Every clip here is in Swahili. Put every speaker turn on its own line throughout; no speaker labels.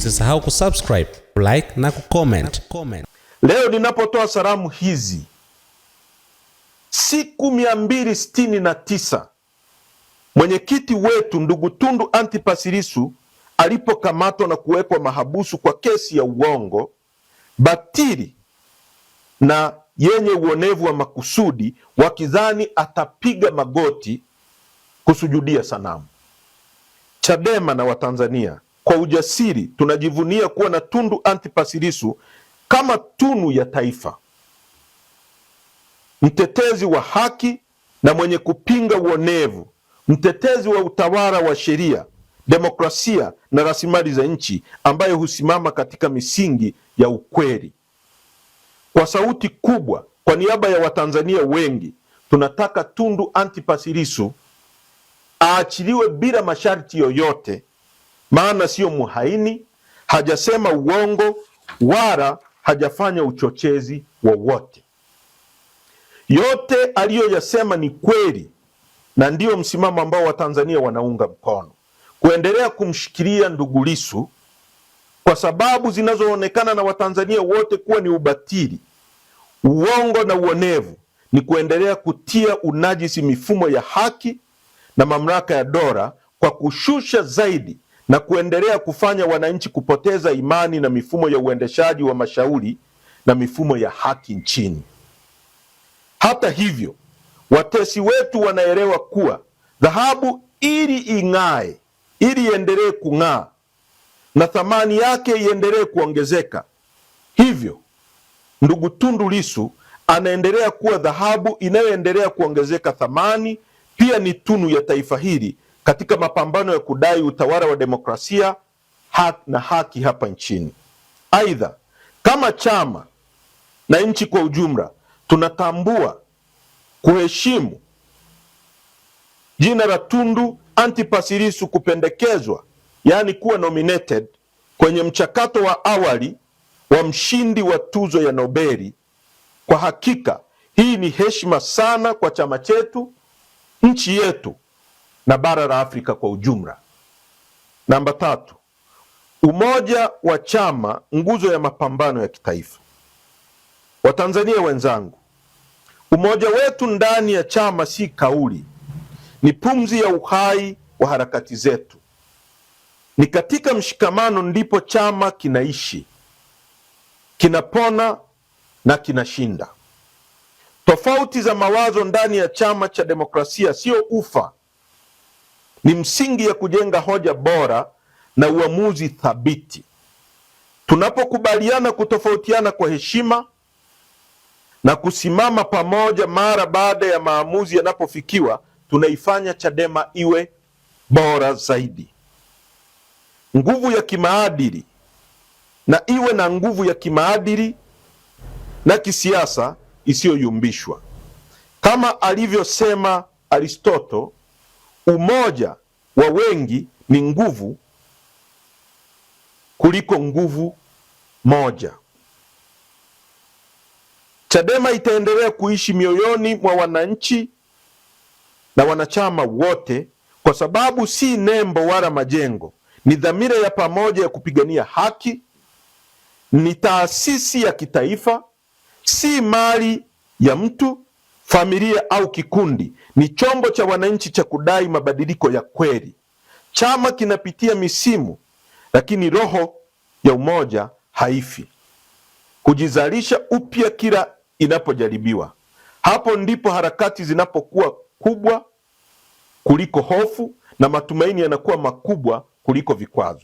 usisahau kusubscribe, like na kucomment.
Leo ninapotoa salamu hizi, siku 269 mwenyekiti wetu ndugu Tundu Antipas Lissu alipokamatwa na kuwekwa mahabusu kwa kesi ya uongo, batili na yenye uonevu wa makusudi, wakidhani atapiga magoti kusujudia sanamu. Chadema na Watanzania kwa ujasiri tunajivunia kuwa na Tundu Antipas Lissu kama tunu ya taifa, mtetezi wa haki na mwenye kupinga uonevu, mtetezi wa utawala wa sheria, demokrasia na rasilimali za nchi, ambaye husimama katika misingi ya ukweli. Kwa sauti kubwa, kwa niaba ya Watanzania wengi, tunataka Tundu Antipas Lissu aachiliwe bila masharti yoyote, maana sio muhaini, hajasema uongo wala hajafanya uchochezi wowote. Yote aliyoyasema ni kweli, na ndiyo msimamo ambao Watanzania wanaunga mkono. Kuendelea kumshikilia ndugu Lissu kwa sababu zinazoonekana na Watanzania wote kuwa ni ubatili, uongo na uonevu, ni kuendelea kutia unajisi mifumo ya haki na mamlaka ya dola, kwa kushusha zaidi na kuendelea kufanya wananchi kupoteza imani na mifumo ya uendeshaji wa mashauri na mifumo ya haki nchini. Hata hivyo, watesi wetu wanaelewa kuwa dhahabu ili ing'ae, ili iendelee kung'aa na thamani yake iendelee kuongezeka, hivyo ndugu Tundu Lissu anaendelea kuwa dhahabu inayoendelea kuongezeka thamani, pia ni tunu ya taifa hili katika mapambano ya kudai utawala wa demokrasia na haki hapa nchini. Aidha, kama chama na nchi kwa ujumla, tunatambua, kuheshimu jina la Tundu Antipas Lissu kupendekezwa, yaani kuwa nominated kwenye mchakato wa awali wa mshindi wa tuzo ya Nobeli. Kwa hakika hii ni heshima sana kwa chama chetu, nchi yetu na bara la Afrika kwa ujumla. Namba 3, umoja wa chama, nguzo ya mapambano ya kitaifa. Watanzania wenzangu, umoja wetu ndani ya chama si kauli, ni pumzi ya uhai wa harakati zetu. Ni katika mshikamano ndipo chama kinaishi, kinapona na kinashinda. Tofauti za mawazo ndani ya chama cha demokrasia sio ufa, ni msingi ya kujenga hoja bora na uamuzi thabiti. Tunapokubaliana kutofautiana kwa heshima na kusimama pamoja mara baada ya maamuzi yanapofikiwa, tunaifanya Chadema iwe bora zaidi. Nguvu ya kimaadili, na iwe na nguvu ya kimaadili na kisiasa isiyoyumbishwa. Kama alivyosema Aristotle, umoja wa wengi ni nguvu kuliko nguvu moja. Chadema itaendelea kuishi mioyoni mwa wananchi na wanachama wote, kwa sababu si nembo wala majengo, ni dhamira ya pamoja ya kupigania haki. Ni taasisi ya kitaifa, si mali ya mtu, familia au kikundi. Ni chombo cha wananchi cha kudai mabadiliko ya kweli. Chama kinapitia misimu, lakini roho ya umoja haifi, kujizalisha upya kila inapojaribiwa. Hapo ndipo harakati zinapokuwa kubwa kuliko hofu na matumaini yanakuwa makubwa kuliko vikwazo.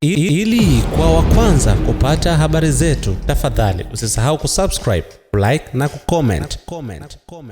Ili kwa wa kwanza kupata habari zetu, tafadhali usisahau kusubscribe, like na kucomment.